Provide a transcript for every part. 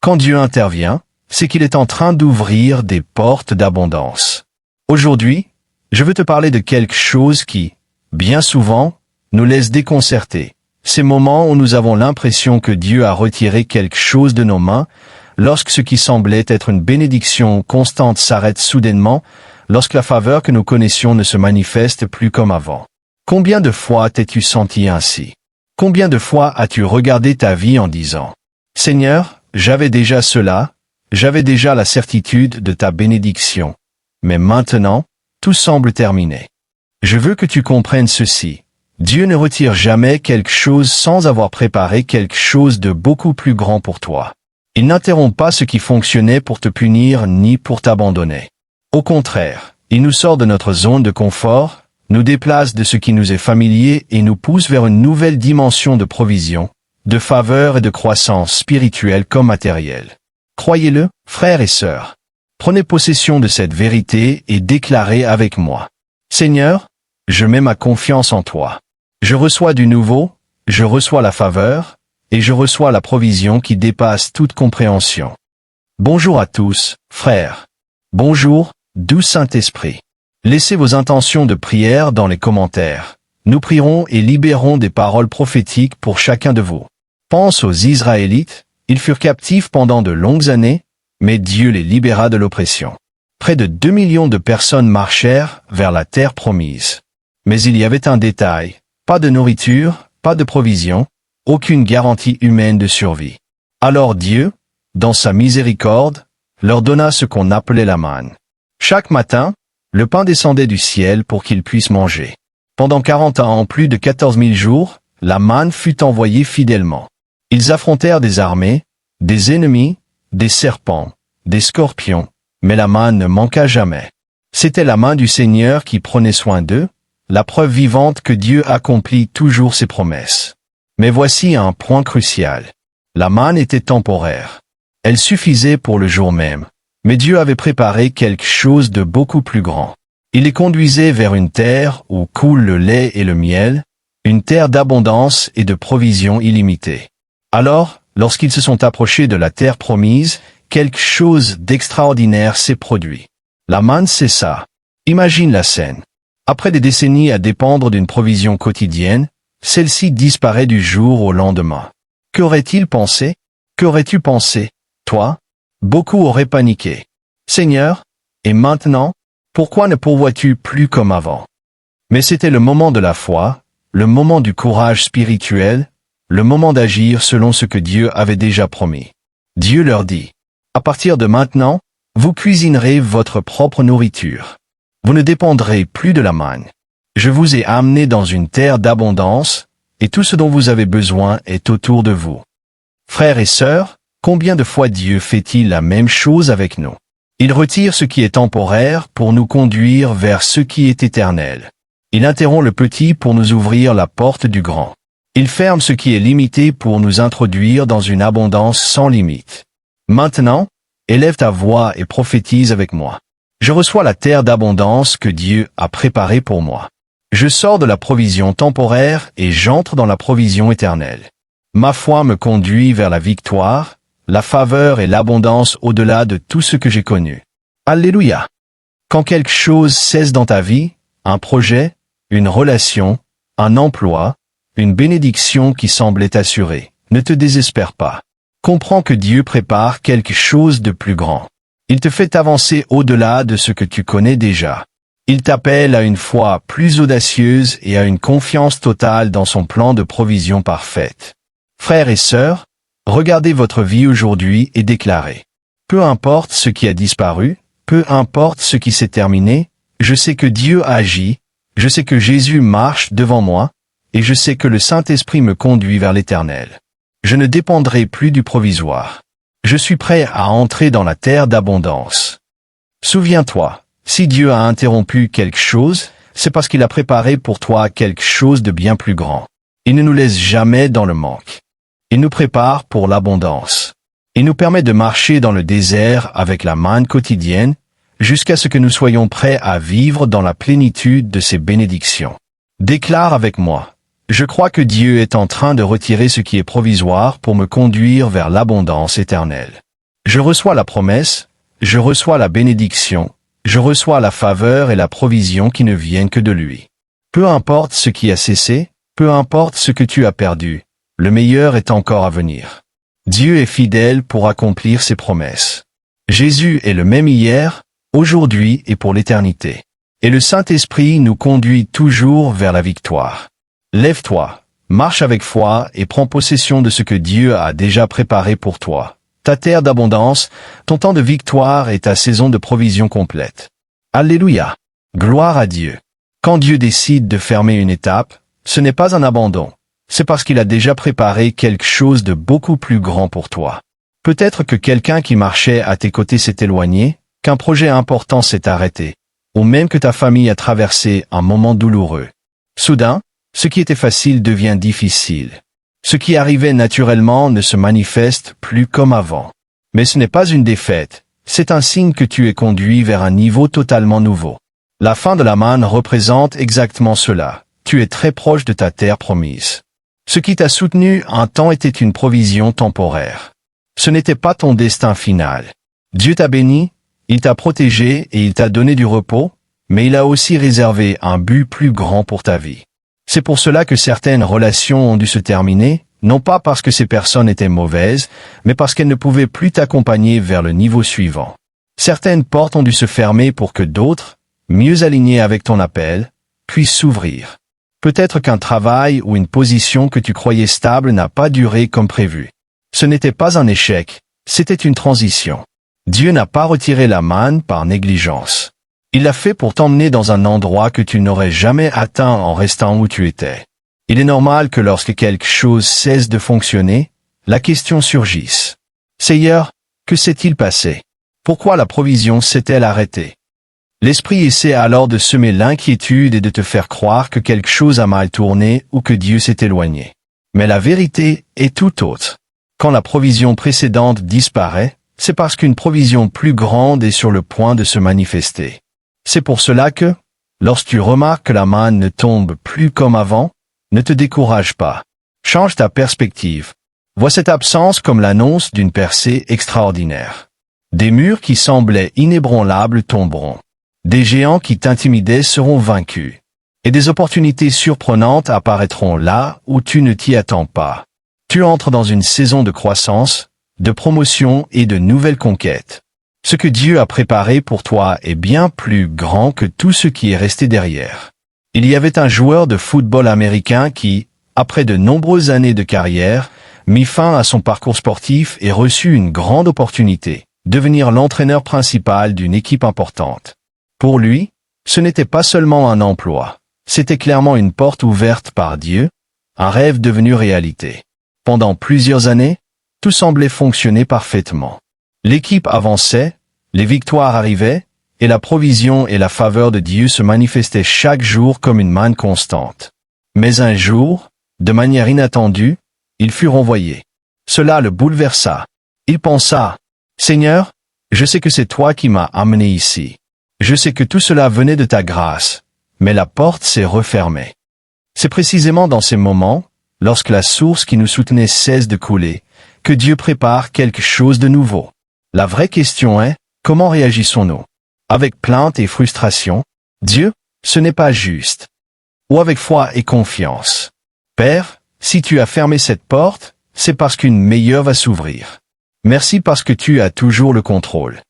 Quand Dieu intervient, c'est qu'il est en train d'ouvrir des portes d'abondance. Aujourd'hui, je veux te parler de quelque chose qui, bien souvent, nous laisse déconcertés. Ces moments où nous avons l'impression que Dieu a retiré quelque chose de nos mains, lorsque ce qui semblait être une bénédiction constante s'arrête soudainement, lorsque la faveur que nous connaissions ne se manifeste plus comme avant. Combien de fois t'es-tu senti ainsi? Combien de fois as-tu regardé ta vie en disant « Seigneur, j'avais déjà cela, j'avais déjà la certitude de ta bénédiction, mais maintenant, tout semble terminé. » Je veux que tu comprennes ceci. Dieu ne retire jamais quelque chose sans avoir préparé quelque chose de beaucoup plus grand pour toi. Il n'interrompt pas ce qui fonctionnait pour te punir ni pour t'abandonner. Au contraire, il nous sort de notre zone de confort, nous déplace de ce qui nous est familier et nous pousse vers une nouvelle dimension de provision, de faveur et de croissance spirituelle comme matérielle. Croyez-le, frères et sœurs. Prenez possession de cette vérité et déclarez avec moi. Seigneur, je mets ma confiance en toi. Je reçois du nouveau, je reçois la faveur, et je reçois la provision qui dépasse toute compréhension. Bonjour à tous, frères. Bonjour, doux Saint-Esprit. Laissez vos intentions de prière dans les commentaires. Nous prierons et libérons des paroles prophétiques pour chacun de vous. Pense aux Israélites, ils furent captifs pendant de longues années, mais Dieu les libéra de l'oppression. Près de 2 millions de personnes marchèrent vers la terre promise. Mais il y avait un détail. Pas de nourriture, pas de provision, aucune garantie humaine de survie. Alors Dieu, dans sa miséricorde, leur donna ce qu'on appelait la manne. Chaque matin, le pain descendait du ciel pour qu'ils puissent manger. Pendant 40 ans, plus de 14 000 jours, la manne fut envoyée fidèlement. Ils affrontèrent des armées, des ennemis, des serpents, des scorpions, mais la manne ne manqua jamais. C'était la main du Seigneur qui prenait soin d'eux, la preuve vivante que Dieu accomplit toujours ses promesses. Mais voici un point crucial. La manne était temporaire. Elle suffisait pour le jour même. Mais Dieu avait préparé quelque chose de beaucoup plus grand. Il les conduisait vers une terre où coule le lait et le miel, une terre d'abondance et de provisions illimitées. Alors, lorsqu'ils se sont approchés de la terre promise, quelque chose d'extraordinaire s'est produit. La manne cessa. Imagine la scène. Après des décennies à dépendre d'une provision quotidienne, celle-ci disparaît du jour au lendemain. Qu'aurait-il pensé? Qu'aurais-tu pensé, toi? Beaucoup auraient paniqué. Seigneur, et maintenant, pourquoi ne pourvois-tu plus comme avant? Mais c'était le moment de la foi, le moment du courage spirituel, le moment d'agir selon ce que Dieu avait déjà promis. Dieu leur dit, à partir de maintenant, vous cuisinerez votre propre nourriture. Vous ne dépendrez plus de la manne. Je vous ai amené dans une terre d'abondance, et tout ce dont vous avez besoin est autour de vous. Frères et sœurs, combien de fois Dieu fait-il la même chose avec nous? Il retire ce qui est temporaire pour nous conduire vers ce qui est éternel. Il interrompt le petit pour nous ouvrir la porte du grand. Il ferme ce qui est limité pour nous introduire dans une abondance sans limite. Maintenant, élève ta voix et prophétise avec moi. Je reçois la terre d'abondance que Dieu a préparée pour moi. Je sors de la provision temporaire et j'entre dans la provision éternelle. Ma foi me conduit vers la victoire, la faveur et l'abondance au-delà de tout ce que j'ai connu. Alléluia! Quand quelque chose cesse dans ta vie, un projet, une relation, un emploi, une bénédiction qui semblait assurée, ne te désespère pas. Comprends que Dieu prépare quelque chose de plus grand. Il te fait avancer au-delà de ce que tu connais déjà. Il t'appelle à une foi plus audacieuse et à une confiance totale dans son plan de provision parfaite. Frères et sœurs, regardez votre vie aujourd'hui et déclarez. Peu importe ce qui a disparu, peu importe ce qui s'est terminé, je sais que Dieu agit, je sais que Jésus marche devant moi, et je sais que le Saint-Esprit me conduit vers l'éternel. Je ne dépendrai plus du provisoire. Je suis prêt à entrer dans la terre d'abondance. Souviens-toi, si Dieu a interrompu quelque chose, c'est parce qu'il a préparé pour toi quelque chose de bien plus grand. Il ne nous laisse jamais dans le manque. Il nous prépare pour l'abondance. Il nous permet de marcher dans le désert avec la manne quotidienne, jusqu'à ce que nous soyons prêts à vivre dans la plénitude de ses bénédictions. Déclare avec moi. Je crois que Dieu est en train de retirer ce qui est provisoire pour me conduire vers l'abondance éternelle. Je reçois la promesse, je reçois la bénédiction, je reçois la faveur et la provision qui ne viennent que de lui. Peu importe ce qui a cessé, peu importe ce que tu as perdu, le meilleur est encore à venir. Dieu est fidèle pour accomplir ses promesses. Jésus est le même hier, aujourd'hui et pour l'éternité. Et le Saint-Esprit nous conduit toujours vers la victoire. Lève-toi, marche avec foi et prends possession de ce que Dieu a déjà préparé pour toi. Ta terre d'abondance, ton temps de victoire et ta saison de provision complète. Alléluia! Gloire à Dieu! Quand Dieu décide de fermer une étape, ce n'est pas un abandon. C'est parce qu'il a déjà préparé quelque chose de beaucoup plus grand pour toi. Peut-être que quelqu'un qui marchait à tes côtés s'est éloigné, qu'un projet important s'est arrêté, ou même que ta famille a traversé un moment douloureux. Soudain, ce qui était facile devient difficile. Ce qui arrivait naturellement ne se manifeste plus comme avant. Mais ce n'est pas une défaite, c'est un signe que tu es conduit vers un niveau totalement nouveau. La fin de la manne représente exactement cela. Tu es très proche de ta terre promise. Ce qui t'a soutenu un temps était une provision temporaire. Ce n'était pas ton destin final. Dieu t'a béni, il t'a protégé et il t'a donné du repos, mais il a aussi réservé un but plus grand pour ta vie. C'est pour cela que certaines relations ont dû se terminer, non pas parce que ces personnes étaient mauvaises, mais parce qu'elles ne pouvaient plus t'accompagner vers le niveau suivant. Certaines portes ont dû se fermer pour que d'autres, mieux alignées avec ton appel, puissent s'ouvrir. Peut-être qu'un travail ou une position que tu croyais stable n'a pas duré comme prévu. Ce n'était pas un échec, c'était une transition. Dieu n'a pas retiré la manne par négligence. Il l'a fait pour t'emmener dans un endroit que tu n'aurais jamais atteint en restant où tu étais. Il est normal que lorsque quelque chose cesse de fonctionner, la question surgisse. Seigneur, que s'est-il passé? Pourquoi la provision s'est-elle arrêtée? L'esprit essaie alors de semer l'inquiétude et de te faire croire que quelque chose a mal tourné ou que Dieu s'est éloigné. Mais la vérité est tout autre. Quand la provision précédente disparaît, c'est parce qu'une provision plus grande est sur le point de se manifester. C'est pour cela que, lorsque tu remarques que la manne ne tombe plus comme avant, ne te décourage pas. Change ta perspective. Vois cette absence comme l'annonce d'une percée extraordinaire. Des murs qui semblaient inébranlables tomberont. Des géants qui t'intimidaient seront vaincus. Et des opportunités surprenantes apparaîtront là où tu ne t'y attends pas. Tu entres dans une saison de croissance, de promotion et de nouvelles conquêtes. Ce que Dieu a préparé pour toi est bien plus grand que tout ce qui est resté derrière. Il y avait un joueur de football américain qui, après de nombreuses années de carrière, mit fin à son parcours sportif et reçut une grande opportunité, devenir l'entraîneur principal d'une équipe importante. Pour lui, ce n'était pas seulement un emploi, c'était clairement une porte ouverte par Dieu, un rêve devenu réalité. Pendant plusieurs années, tout semblait fonctionner parfaitement. L'équipe avançait, les victoires arrivaient, et la provision et la faveur de Dieu se manifestaient chaque jour comme une manne constante. Mais un jour, de manière inattendue, il fut renvoyé. Cela le bouleversa. Il pensa, « Seigneur, je sais que c'est toi qui m'as amené ici. Je sais que tout cela venait de ta grâce, mais la porte s'est refermée. » C'est précisément dans ces moments, lorsque la source qui nous soutenait cesse de couler, que Dieu prépare quelque chose de nouveau. La vraie question est, comment réagissons-nous? Avec plainte et frustration? Dieu, ce n'est pas juste. Ou avec foi et confiance? Père, si tu as fermé cette porte, c'est parce qu'une meilleure va s'ouvrir. Merci parce que tu as toujours le contrôle.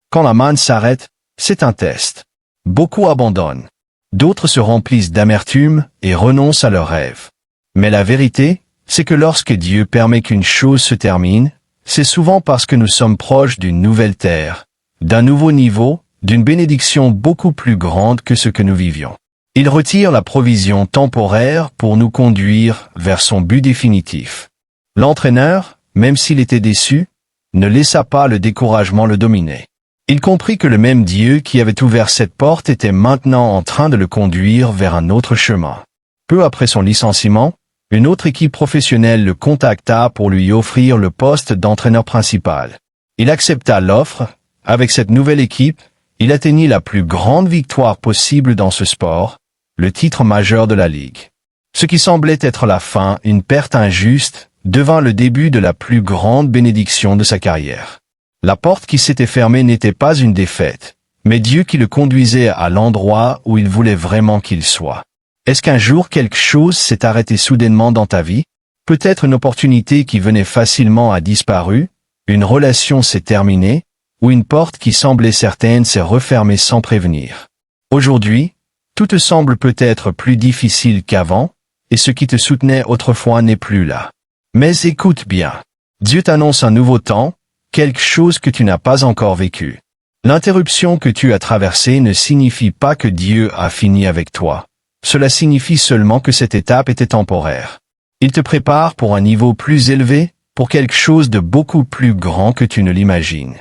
Quand la manne s'arrête, c'est un test. Beaucoup abandonnent. D'autres se remplissent d'amertume et renoncent à leurs rêves. Mais la vérité, c'est que lorsque Dieu permet qu'une chose se termine, c'est souvent parce que nous sommes proches d'une nouvelle terre, d'un nouveau niveau, d'une bénédiction beaucoup plus grande que ce que nous vivions. Il retire la provision temporaire pour nous conduire vers son but définitif. L'entraîneur, même s'il était déçu, ne laissa pas le découragement le dominer. Il comprit que le même Dieu qui avait ouvert cette porte était maintenant en train de le conduire vers un autre chemin. Peu après son licenciement, une autre équipe professionnelle le contacta pour lui offrir le poste d'entraîneur principal. Il accepta l'offre. Avec cette nouvelle équipe, il atteignit la plus grande victoire possible dans ce sport, le titre majeur de la Ligue. Ce qui semblait être la fin, une perte injuste, devint le début de la plus grande bénédiction de sa carrière. La porte qui s'était fermée n'était pas une défaite, mais Dieu qui le conduisait à l'endroit où il voulait vraiment qu'il soit. Est-ce qu'un jour quelque chose s'est arrêté soudainement dans ta vie? Peut-être une opportunité qui venait facilement a disparu, une relation s'est terminée, ou une porte qui semblait certaine s'est refermée sans prévenir. Aujourd'hui, tout te semble peut-être plus difficile qu'avant, et ce qui te soutenait autrefois n'est plus là. Mais écoute bien. Dieu t'annonce un nouveau temps, quelque chose que tu n'as pas encore vécu. L'interruption que tu as traversée ne signifie pas que Dieu a fini avec toi. Cela signifie seulement que cette étape était temporaire. Il te prépare pour un niveau plus élevé, pour quelque chose de beaucoup plus grand que tu ne l'imagines.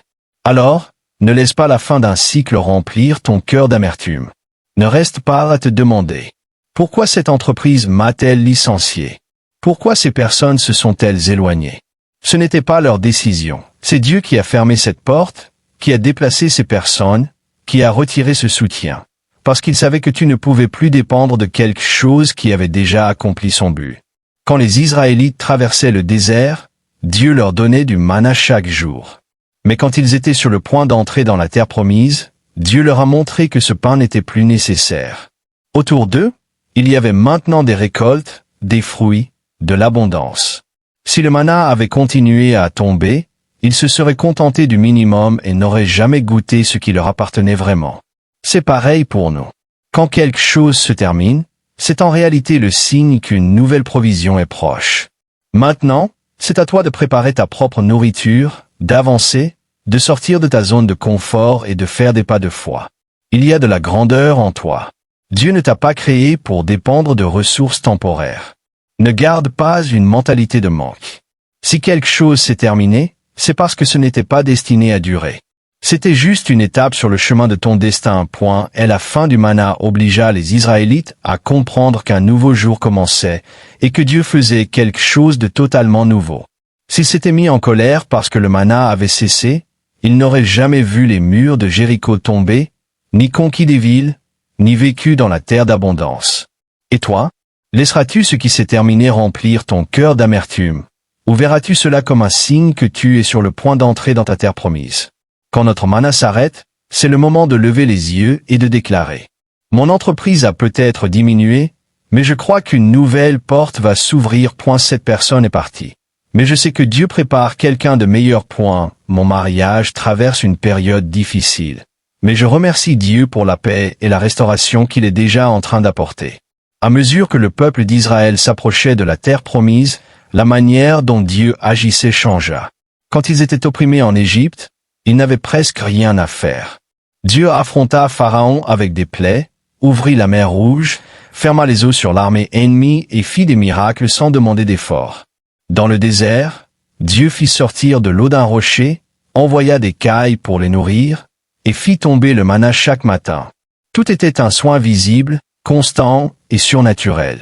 Alors, ne laisse pas la fin d'un cycle remplir ton cœur d'amertume. Ne reste pas à te demander. Pourquoi cette entreprise m'a-t-elle licencié? Pourquoi ces personnes se sont-elles éloignées? Ce n'était pas leur décision. C'est Dieu qui a fermé cette porte, qui a déplacé ces personnes, qui a retiré ce soutien. Parce qu'il savait que tu ne pouvais plus dépendre de quelque chose qui avait déjà accompli son but. Quand les Israélites traversaient le désert, Dieu leur donnait du manna chaque jour. Mais quand ils étaient sur le point d'entrer dans la terre promise, Dieu leur a montré que ce pain n'était plus nécessaire. Autour d'eux, il y avait maintenant des récoltes, des fruits, de l'abondance. Si le manna avait continué à tomber, ils se seraient contentés du minimum et n'auraient jamais goûté ce qui leur appartenait vraiment. C'est pareil pour nous. Quand quelque chose se termine, c'est en réalité le signe qu'une nouvelle provision est proche. Maintenant, c'est à toi de préparer ta propre nourriture, d'avancer, de sortir de ta zone de confort et de faire des pas de foi. Il y a de la grandeur en toi. Dieu ne t'a pas créé pour dépendre de ressources temporaires. Ne garde pas une mentalité de manque. Si quelque chose s'est terminé, c'est parce que ce n'était pas destiné à durer. C'était juste une étape sur le chemin de ton destin. Et la fin du manna obligea les Israélites à comprendre qu'un nouveau jour commençait et que Dieu faisait quelque chose de totalement nouveau. S'ils s'étaient mis en colère parce que le manna avait cessé, ils n'auraient jamais vu les murs de Jéricho tomber, ni conquis des villes, ni vécu dans la terre d'abondance. Et toi, laisseras-tu ce qui s'est terminé remplir ton cœur d'amertume, ou verras-tu cela comme un signe que tu es sur le point d'entrer dans ta terre promise? Quand notre manna s'arrête, c'est le moment de lever les yeux et de déclarer. Mon entreprise a peut-être diminué, mais je crois qu'une nouvelle porte va s'ouvrir. Cette personne est partie. Mais je sais que Dieu prépare quelqu'un de meilleur. Mon mariage traverse une période difficile. Mais je remercie Dieu pour la paix et la restauration qu'il est déjà en train d'apporter. À mesure que le peuple d'Israël s'approchait de la terre promise, la manière dont Dieu agissait changea. Quand ils étaient opprimés en Égypte, ils n'avaient presque rien à faire. Dieu affronta Pharaon avec des plaies, ouvrit la mer Rouge, ferma les eaux sur l'armée ennemie et fit des miracles sans demander d'effort. Dans le désert, Dieu fit sortir de l'eau d'un rocher, envoya des cailles pour les nourrir, et fit tomber le manna chaque matin. Tout était un soin visible, constant et surnaturel.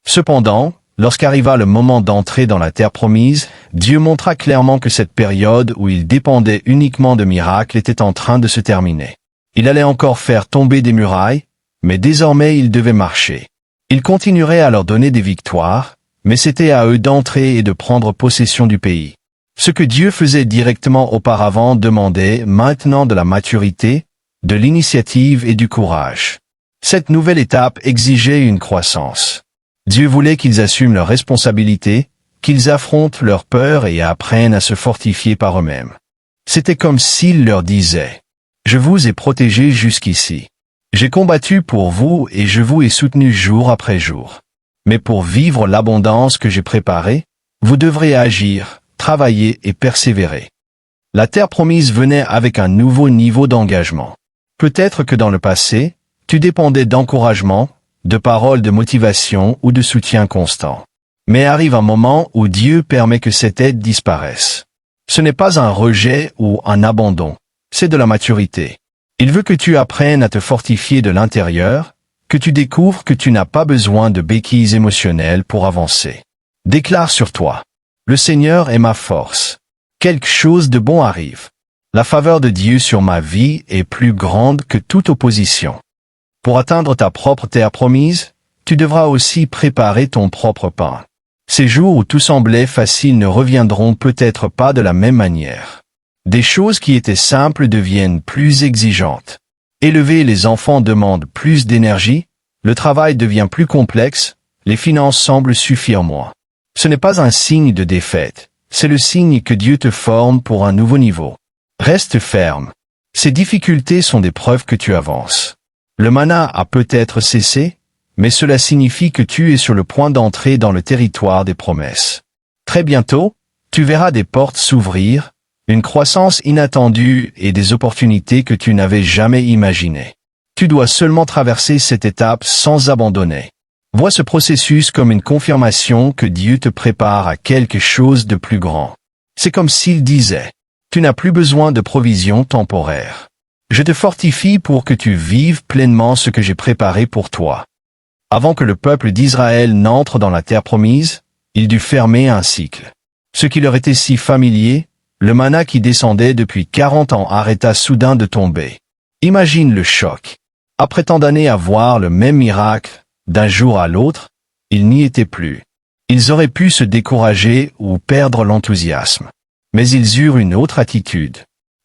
Cependant, lorsqu'arriva le moment d'entrer dans la terre promise, Dieu montra clairement que cette période où il dépendait uniquement de miracles était en train de se terminer. Il allait encore faire tomber des murailles, mais désormais il devait marcher. Il continuerait à leur donner des victoires, mais c'était à eux d'entrer et de prendre possession du pays. Ce que Dieu faisait directement auparavant demandait maintenant de la maturité, de l'initiative et du courage. Cette nouvelle étape exigeait une croissance. Dieu voulait qu'ils assument leurs responsabilités, qu'ils affrontent leurs peurs et apprennent à se fortifier par eux-mêmes. C'était comme s'il leur disait « Je vous ai protégé jusqu'ici. J'ai combattu pour vous et je vous ai soutenu jour après jour. Mais pour vivre l'abondance que j'ai préparée, vous devrez agir, travailler et persévérer. » La terre promise venait avec un nouveau niveau d'engagement. Peut-être que dans le passé, tu dépendais d'encouragement, de paroles de motivation ou de soutien constant. Mais arrive un moment où Dieu permet que cette aide disparaisse. Ce n'est pas un rejet ou un abandon, c'est de la maturité. Il veut que tu apprennes à te fortifier de l'intérieur, que tu découvres que tu n'as pas besoin de béquilles émotionnelles pour avancer. Déclare sur toi. Le Seigneur est ma force. Quelque chose de bon arrive. La faveur de Dieu sur ma vie est plus grande que toute opposition. Pour atteindre ta propre terre promise, tu devras aussi préparer ton propre pain. Ces jours où tout semblait facile ne reviendront peut-être pas de la même manière. Des choses qui étaient simples deviennent plus exigeantes. Élever les enfants demande plus d'énergie, le travail devient plus complexe, les finances semblent suffire moins. Ce n'est pas un signe de défaite, c'est le signe que Dieu te forme pour un nouveau niveau. Reste ferme. Ces difficultés sont des preuves que tu avances. Le manna a peut-être cessé, mais cela signifie que tu es sur le point d'entrer dans le territoire des promesses. Très bientôt, tu verras des portes s'ouvrir, une croissance inattendue et des opportunités que tu n'avais jamais imaginées. Tu dois seulement traverser cette étape sans abandonner. Vois ce processus comme une confirmation que Dieu te prépare à quelque chose de plus grand. C'est comme s'il disait, « Tu n'as plus besoin de provisions temporaires. Je te fortifie pour que tu vives pleinement ce que j'ai préparé pour toi. » Avant que le peuple d'Israël n'entre dans la terre promise, il dut fermer un cycle. Ce qui leur était si familier, le manna qui descendait depuis 40 ans arrêta soudain de tomber. Imagine le choc. Après tant d'années à voir le même miracle, d'un jour à l'autre, il n'y était plus. Ils auraient pu se décourager ou perdre l'enthousiasme. Mais ils eurent une autre attitude.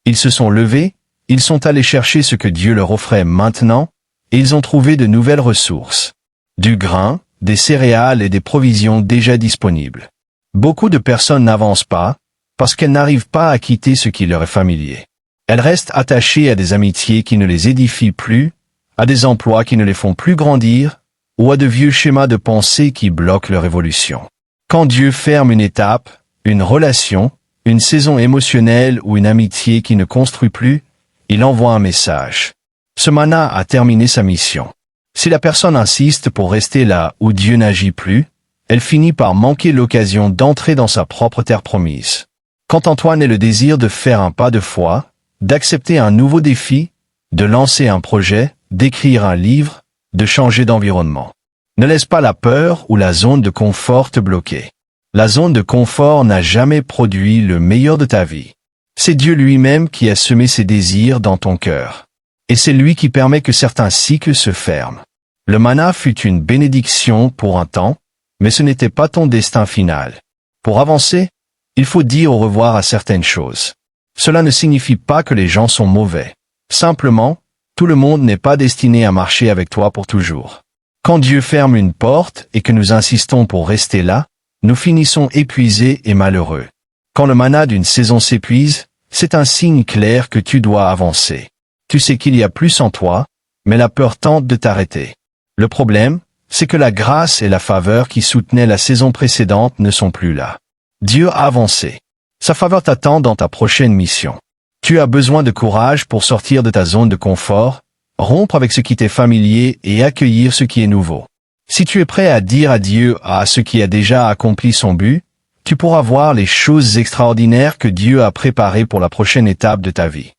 Ils se sont levés, ils sont allés chercher ce que Dieu leur offrait maintenant, et ils ont trouvé de nouvelles ressources. Du grain, des céréales et des provisions déjà disponibles. Beaucoup de personnes n'avancent pas, parce qu'elles n'arrivent pas à quitter ce qui leur est familier. Elles restent attachées à des amitiés qui ne les édifient plus, à des emplois qui ne les font plus grandir, ou à de vieux schémas de pensée qui bloquent leur évolution. Quand Dieu ferme une étape, une relation, une saison émotionnelle ou une amitié qui ne construit plus, il envoie un message. Ce manna a terminé sa mission. Si la personne insiste pour rester là où Dieu n'agit plus, elle finit par manquer l'occasion d'entrer dans sa propre terre promise. Quand Antoine ait le désir de faire un pas de foi, d'accepter un nouveau défi, de lancer un projet, d'écrire un livre, de changer d'environnement. Ne laisse pas la peur ou la zone de confort te bloquer. La zone de confort n'a jamais produit le meilleur de ta vie. C'est Dieu lui-même qui a semé ses désirs dans ton cœur. Et c'est lui qui permet que certains cycles se ferment. Le manna fut une bénédiction pour un temps, mais ce n'était pas ton destin final. Pour avancer, il faut dire au revoir à certaines choses. Cela ne signifie pas que les gens sont mauvais. Simplement, tout le monde n'est pas destiné à marcher avec toi pour toujours. Quand Dieu ferme une porte et que nous insistons pour rester là, nous finissons épuisés et malheureux. Quand le manna d'une saison s'épuise, c'est un signe clair que tu dois avancer. Tu sais qu'il y a plus en toi, mais la peur tente de t'arrêter. Le problème, c'est que la grâce et la faveur qui soutenaient la saison précédente ne sont plus là. Dieu a avancé. Sa faveur t'attend dans ta prochaine mission. Tu as besoin de courage pour sortir de ta zone de confort, rompre avec ce qui t'est familier et accueillir ce qui est nouveau. Si tu es prêt à dire adieu à ce qui a déjà accompli son but, tu pourras voir les choses extraordinaires que Dieu a préparées pour la prochaine étape de ta vie.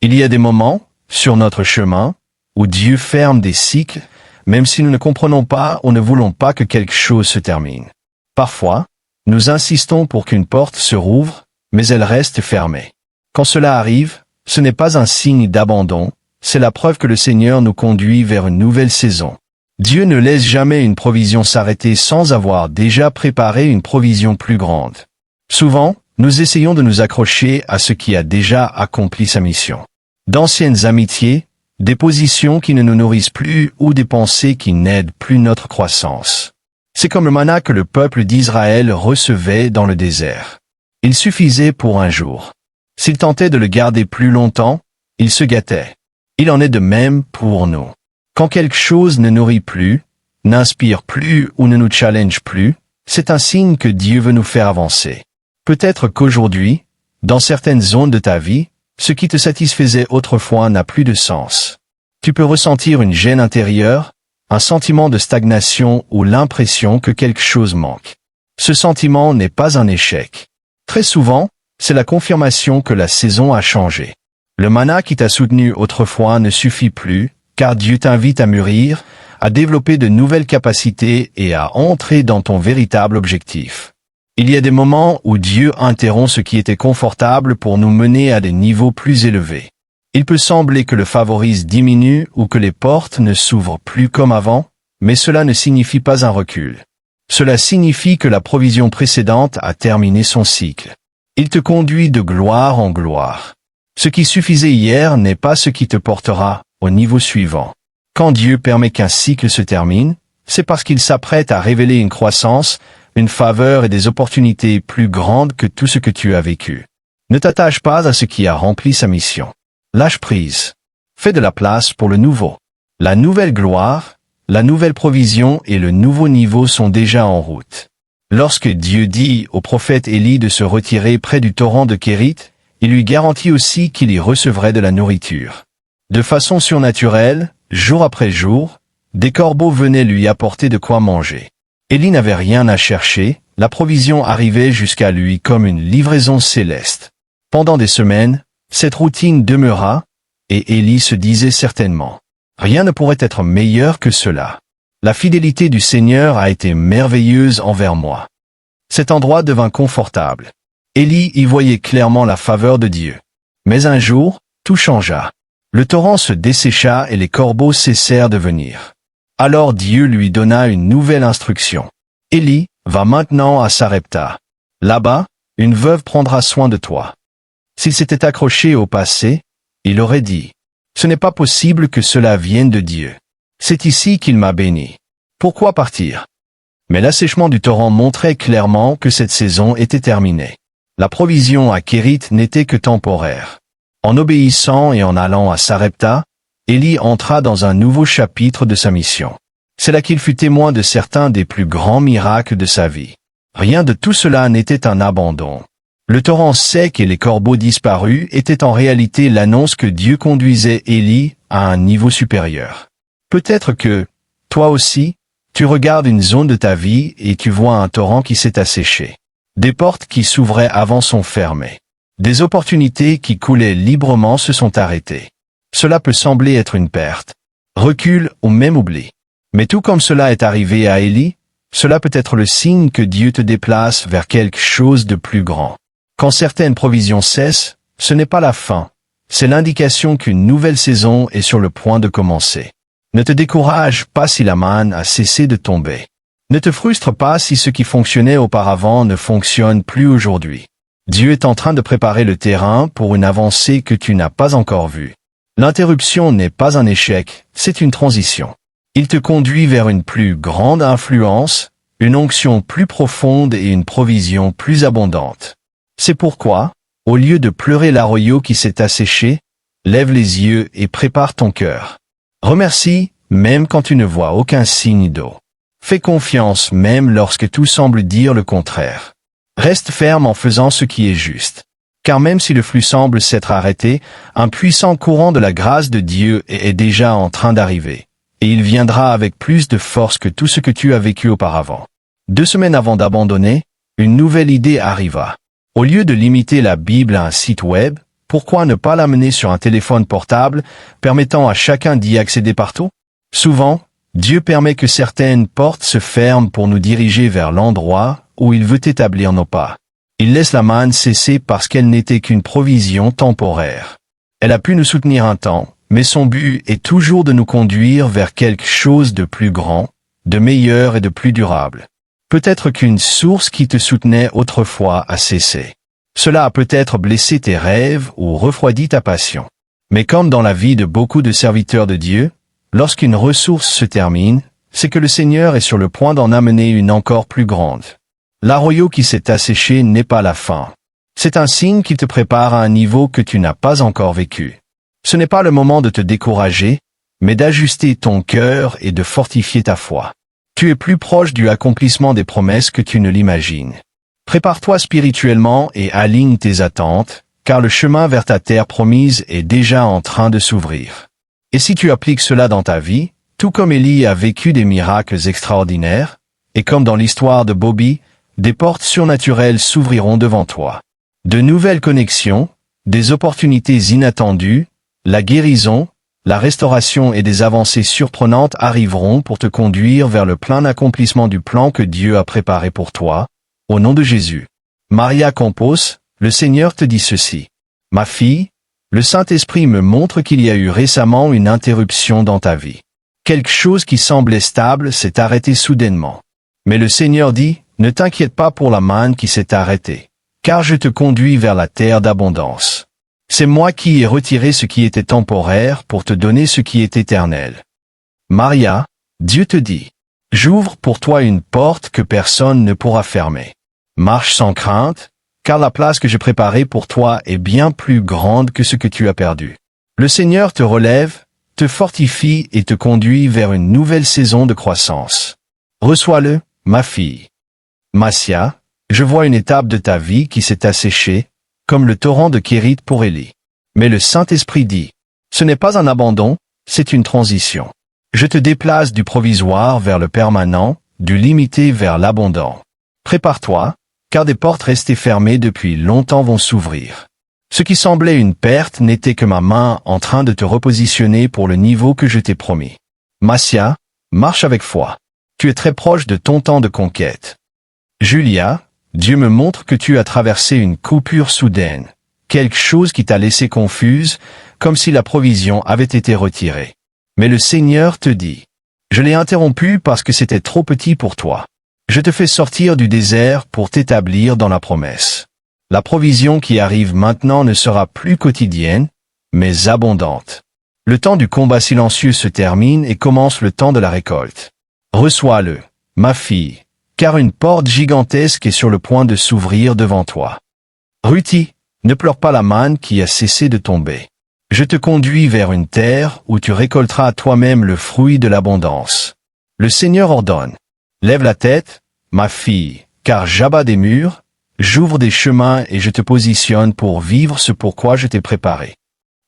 Il y a des moments, sur notre chemin, où Dieu ferme des cycles, même si nous ne comprenons pas ou ne voulons pas que quelque chose se termine. Parfois, nous insistons pour qu'une porte se rouvre, mais elle reste fermée. Quand cela arrive, ce n'est pas un signe d'abandon, c'est la preuve que le Seigneur nous conduit vers une nouvelle saison. Dieu ne laisse jamais une provision s'arrêter sans avoir déjà préparé une provision plus grande. Souvent, nous essayons de nous accrocher à ce qui a déjà accompli sa mission. D'anciennes amitiés, des positions qui ne nous nourrissent plus ou des pensées qui n'aident plus notre croissance. C'est comme le manna que le peuple d'Israël recevait dans le désert. Il suffisait pour un jour. S'il tentait de le garder plus longtemps, il se gâtait. Il en est de même pour nous. Quand quelque chose ne nourrit plus, n'inspire plus ou ne nous challenge plus, c'est un signe que Dieu veut nous faire avancer. Peut-être qu'aujourd'hui, dans certaines zones de ta vie, ce qui te satisfaisait autrefois n'a plus de sens. Tu peux ressentir une gêne intérieure, un sentiment de stagnation ou l'impression que quelque chose manque. Ce sentiment n'est pas un échec. Très souvent, c'est la confirmation que la saison a changé. Le manna qui t'a soutenu autrefois ne suffit plus, car Dieu t'invite à mûrir, à développer de nouvelles capacités et à entrer dans ton véritable objectif. Il y a des moments où Dieu interrompt ce qui était confortable pour nous mener à des niveaux plus élevés. Il peut sembler que le favorise diminue ou que les portes ne s'ouvrent plus comme avant, mais cela ne signifie pas un recul. Cela signifie que la provision précédente a terminé son cycle. Il te conduit de gloire en gloire. Ce qui suffisait hier n'est pas ce qui te portera au niveau suivant. Quand Dieu permet qu'un cycle se termine, c'est parce qu'il s'apprête à révéler une croissance, une faveur et des opportunités plus grandes que tout ce que tu as vécu. Ne t'attache pas à ce qui a rempli sa mission. Lâche prise. Fais de la place pour le nouveau. La nouvelle gloire, la nouvelle provision et le nouveau niveau sont déjà en route. Lorsque Dieu dit au prophète Élie de se retirer près du torrent de Kérit, il lui garantit aussi qu'il y recevrait de la nourriture. De façon surnaturelle, jour après jour, des corbeaux venaient lui apporter de quoi manger. Élie n'avait rien à chercher, la provision arrivait jusqu'à lui comme une livraison céleste. Pendant des semaines, cette routine demeura, et Élie se disait certainement, « Rien ne pourrait être meilleur que cela. La fidélité du Seigneur a été merveilleuse envers moi. » Cet endroit devint confortable. Élie y voyait clairement la faveur de Dieu. Mais un jour, tout changea. Le torrent se dessécha et les corbeaux cessèrent de venir. Alors Dieu lui donna une nouvelle instruction. « Élie, va maintenant à Sarepta. Là-bas, une veuve prendra soin de toi. » S'il s'était accroché au passé, il aurait dit, « Ce n'est pas possible que cela vienne de Dieu. C'est ici qu'il m'a béni. Pourquoi partir ?» Mais l'assèchement du torrent montrait clairement que cette saison était terminée. La provision à Kérit n'était que temporaire. En obéissant et en allant à Sarepta, Élie entra dans un nouveau chapitre de sa mission. C'est là qu'il fut témoin de certains des plus grands miracles de sa vie. Rien de tout cela n'était un abandon. Le torrent sec et les corbeaux disparus étaient en réalité l'annonce que Dieu conduisait Élie à un niveau supérieur. Peut-être que, toi aussi, tu regardes une zone de ta vie et tu vois un torrent qui s'est asséché. Des portes qui s'ouvraient avant sont fermées. Des opportunités qui coulaient librement se sont arrêtées. Cela peut sembler être une perte, recul ou même oubli. Mais tout comme cela est arrivé à Élie, cela peut être le signe que Dieu te déplace vers quelque chose de plus grand. Quand certaines provisions cessent, ce n'est pas la fin, c'est l'indication qu'une nouvelle saison est sur le point de commencer. Ne te décourage pas si la manne a cessé de tomber. Ne te frustre pas si ce qui fonctionnait auparavant ne fonctionne plus aujourd'hui. Dieu est en train de préparer le terrain pour une avancée que tu n'as pas encore vue. L'interruption n'est pas un échec, c'est une transition. Il te conduit vers une plus grande influence, une onction plus profonde et une provision plus abondante. C'est pourquoi, au lieu de pleurer l'arroyo qui s'est asséché, lève les yeux et prépare ton cœur. Remercie, même quand tu ne vois aucun signe d'eau. Fais confiance même lorsque tout semble dire le contraire. Reste ferme en faisant ce qui est juste. Car même si le flux semble s'être arrêté, un puissant courant de la grâce de Dieu est déjà en train d'arriver. Et il viendra avec plus de force que tout ce que tu as vécu auparavant. 2 semaines avant d'abandonner, une nouvelle idée arriva. Au lieu de limiter la Bible à un site web, pourquoi ne pas l'amener sur un téléphone portable, permettant à chacun d'y accéder partout? Souvent, Dieu permet que certaines portes se ferment pour nous diriger vers l'endroit où il veut établir nos pas. Il laisse la manne cesser parce qu'elle n'était qu'une provision temporaire. Elle a pu nous soutenir un temps, mais son but est toujours de nous conduire vers quelque chose de plus grand, de meilleur et de plus durable. Peut-être qu'une source qui te soutenait autrefois a cessé. Cela a peut-être blessé tes rêves ou refroidi ta passion. Mais comme dans la vie de beaucoup de serviteurs de Dieu, lorsqu'une ressource se termine, c'est que le Seigneur est sur le point d'en amener une encore plus grande. L'arroyo qui s'est asséché n'est pas la fin. C'est un signe qui te prépare à un niveau que tu n'as pas encore vécu. Ce n'est pas le moment de te décourager, mais d'ajuster ton cœur et de fortifier ta foi. Tu es plus proche du accomplissement des promesses que tu ne l'imagines. Prépare-toi spirituellement et aligne tes attentes, car le chemin vers ta terre promise est déjà en train de s'ouvrir. Et si tu appliques cela dans ta vie, tout comme Élie a vécu des miracles extraordinaires, et comme dans l'histoire de Bobby, des portes surnaturelles s'ouvriront devant toi. De nouvelles connexions, des opportunités inattendues, la guérison, la restauration et des avancées surprenantes arriveront pour te conduire vers le plein accomplissement du plan que Dieu a préparé pour toi, au nom de Jésus. Maria Campos, le Seigneur te dit ceci. Ma fille, le Saint-Esprit me montre qu'il y a eu récemment une interruption dans ta vie. Quelque chose qui semblait stable s'est arrêté soudainement. Mais le Seigneur dit, ne t'inquiète pas pour la manne qui s'est arrêtée, car je te conduis vers la terre d'abondance. C'est moi qui ai retiré ce qui était temporaire pour te donner ce qui est éternel. Maria, Dieu te dit, j'ouvre pour toi une porte que personne ne pourra fermer. Marche sans crainte, car la place que j'ai préparée pour toi est bien plus grande que ce que tu as perdu. Le Seigneur te relève, te fortifie et te conduit vers une nouvelle saison de croissance. Reçois-le, ma fille. Massia, je vois une étape de ta vie qui s'est asséchée, comme le torrent de Kérit pour Élie. Mais le Saint-Esprit dit, ce n'est pas un abandon, c'est une transition. Je te déplace du provisoire vers le permanent, du limité vers l'abondant. Prépare-toi, car des portes restées fermées depuis longtemps vont s'ouvrir. Ce qui semblait une perte n'était que ma main en train de te repositionner pour le niveau que je t'ai promis. Massia, marche avec foi. Tu es très proche de ton temps de conquête. Julia, Dieu me montre que tu as traversé une coupure soudaine, quelque chose qui t'a laissé confuse, comme si la provision avait été retirée. Mais le Seigneur te dit, je l'ai interrompu parce que c'était trop petit pour toi. Je te fais sortir du désert pour t'établir dans la promesse. La provision qui arrive maintenant ne sera plus quotidienne, mais abondante. Le temps du combat silencieux se termine et commence le temps de la récolte. Reçois-le, ma fille, car une porte gigantesque est sur le point de s'ouvrir devant toi. Ruthie, ne pleure pas la manne qui a cessé de tomber. Je te conduis vers une terre où tu récolteras toi-même le fruit de l'abondance. Le Seigneur ordonne. Lève la tête, ma fille, car j'abats des murs, j'ouvre des chemins et je te positionne pour vivre ce pourquoi je t'ai préparé.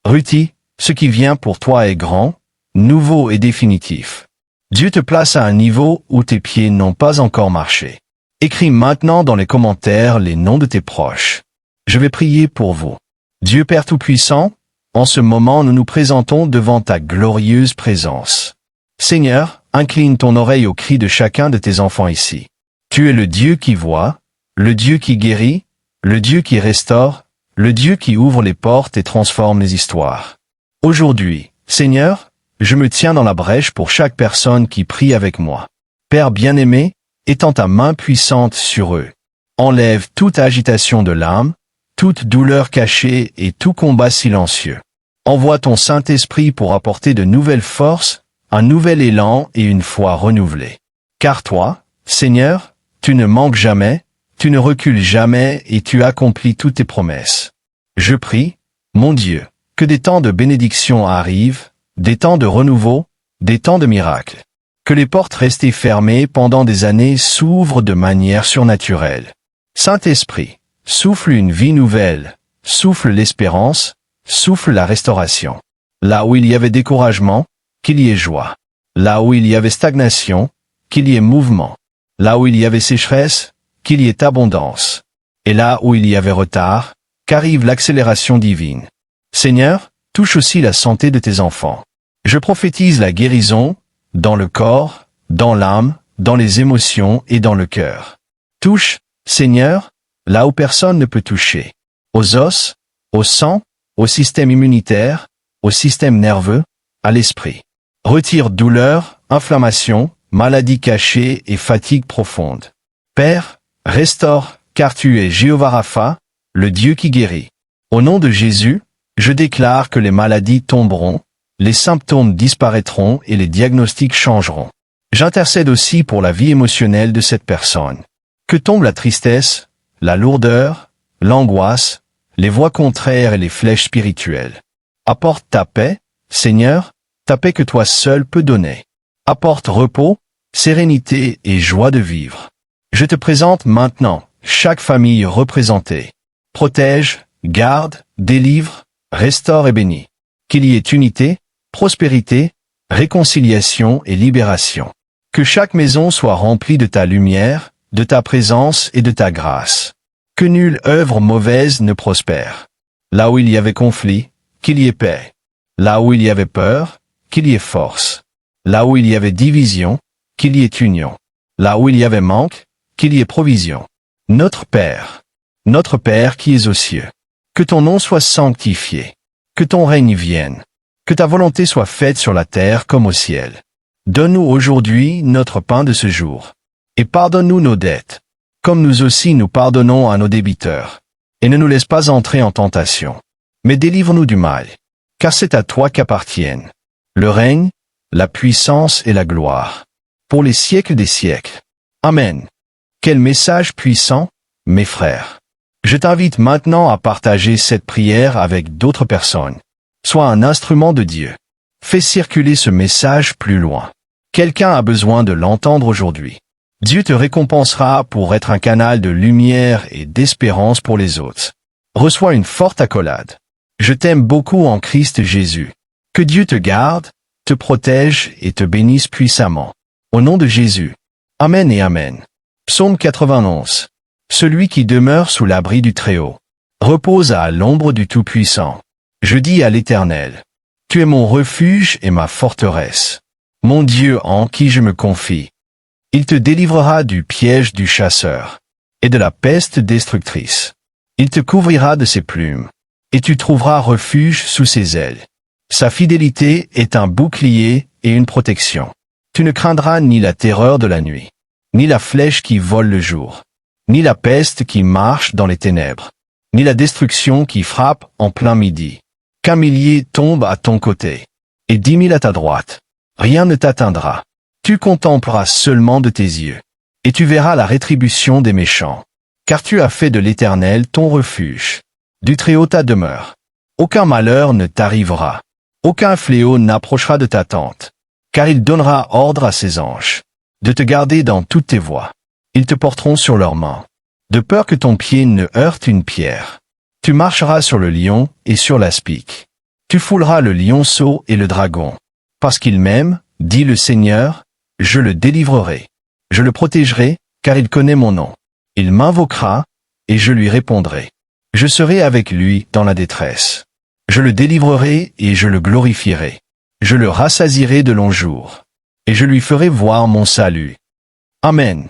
Ruthie, ce qui vient pour toi est grand, nouveau et définitif. Dieu te place à un niveau où tes pieds n'ont pas encore marché. Écris maintenant dans les commentaires les noms de tes proches. Je vais prier pour vous. Dieu Père Tout-Puissant, en ce moment nous nous présentons devant ta glorieuse présence. Seigneur, incline ton oreille aux cris de chacun de tes enfants ici. Tu es le Dieu qui voit, le Dieu qui guérit, le Dieu qui restaure, le Dieu qui ouvre les portes et transforme les histoires. Aujourd'hui, Seigneur, je me tiens dans la brèche pour chaque personne qui prie avec moi. Père bien-aimé, étends ta main puissante sur eux. Enlève toute agitation de l'âme, toute douleur cachée et tout combat silencieux. Envoie ton Saint-Esprit pour apporter de nouvelles forces, un nouvel élan et une foi renouvelée. Car toi, Seigneur, tu ne manques jamais, tu ne recules jamais et tu accomplis toutes tes promesses. Je prie, mon Dieu, que des temps de bénédiction arrivent, des temps de renouveau, des temps de miracles. Que les portes restées fermées pendant des années s'ouvrent de manière surnaturelle. Saint-Esprit, souffle une vie nouvelle, souffle l'espérance, souffle la restauration. Là où il y avait découragement, qu'il y ait joie. Là où il y avait stagnation, qu'il y ait mouvement. Là où il y avait sécheresse, qu'il y ait abondance. Et là où il y avait retard, qu'arrive l'accélération divine. Seigneur, touche aussi la santé de tes enfants. Je prophétise la guérison, dans le corps, dans l'âme, dans les émotions et dans le cœur. Touche, Seigneur, là où personne ne peut toucher. Aux os, au sang, au système immunitaire, au système nerveux, à l'esprit. Retire douleur, inflammation, maladie cachée et fatigue profonde. Père, restaure, car tu es Jéhovah Rapha, le Dieu qui guérit. Au nom de Jésus, je déclare que les maladies tomberont, les symptômes disparaîtront et les diagnostics changeront. J'intercède aussi pour la vie émotionnelle de cette personne. Que tombe la tristesse, la lourdeur, l'angoisse, les voix contraires et les flèches spirituelles. Apporte ta paix, Seigneur, ta paix que toi seul peux donner. Apporte repos, sérénité et joie de vivre. Je te présente maintenant chaque famille représentée. Protège, garde, délivre, restaure et bénis. Qu'il y ait unité, prospérité, réconciliation et libération. Que chaque maison soit remplie de ta lumière, de ta présence et de ta grâce. Que nulle œuvre mauvaise ne prospère. Là où il y avait conflit, qu'il y ait paix. Là où il y avait peur, qu'il y ait force. Là où il y avait division, qu'il y ait union. Là où il y avait manque, qu'il y ait provision. Notre Père qui es aux cieux, que ton nom soit sanctifié, que ton règne vienne, que ta volonté soit faite sur la terre comme au ciel. Donne-nous aujourd'hui notre pain de ce jour, et pardonne-nous nos dettes, comme nous aussi nous pardonnons à nos débiteurs. Et ne nous laisse pas entrer en tentation, mais délivre-nous du mal. Car c'est à toi qu'appartiennent le règne, la puissance et la gloire, pour les siècles des siècles. Amen. Quel message puissant, mes frères. Je t'invite maintenant à partager cette prière avec d'autres personnes. Sois un instrument de Dieu. Fais circuler ce message plus loin. Quelqu'un a besoin de l'entendre aujourd'hui. Dieu te récompensera pour être un canal de lumière et d'espérance pour les autres. Reçois une forte accolade. Je t'aime beaucoup en Christ Jésus. Que Dieu te garde, te protège et te bénisse puissamment. Au nom de Jésus. Amen et Amen. Psaume 91. Celui qui demeure sous l'abri du Très-Haut repose à l'ombre du Tout-Puissant. Je dis à l'Éternel, tu es mon refuge et ma forteresse, mon Dieu en qui je me confie. Il te délivrera du piège du chasseur et de la peste destructrice. Il te couvrira de ses plumes, et tu trouveras refuge sous ses ailes. Sa fidélité est un bouclier et une protection. Tu ne craindras ni la terreur de la nuit, ni la flèche qui vole le jour, ni la peste qui marche dans les ténèbres, ni la destruction qui frappe en plein midi. Qu'un millier tombe à ton côté, et 10 000 à ta droite. Rien ne t'atteindra. Tu contempleras seulement de tes yeux, et tu verras la rétribution des méchants. Car tu as fait de l'Éternel ton refuge, du Très-Haut ta demeure. Aucun malheur ne t'arrivera, aucun fléau n'approchera de ta tente, car il donnera ordre à ses anges de te garder dans toutes tes voies. Ils te porteront sur leurs mains, de peur que ton pied ne heurte une pierre. Tu marcheras sur le lion et sur l'aspic. Tu fouleras le lionceau et le dragon. Parce qu'il m'aime, dit le Seigneur, je le délivrerai. Je le protégerai, car il connaît mon nom. Il m'invoquera, et je lui répondrai. Je serai avec lui dans la détresse. Je le délivrerai et je le glorifierai. Je le rassasierai de longs jours, et je lui ferai voir mon salut. Amen.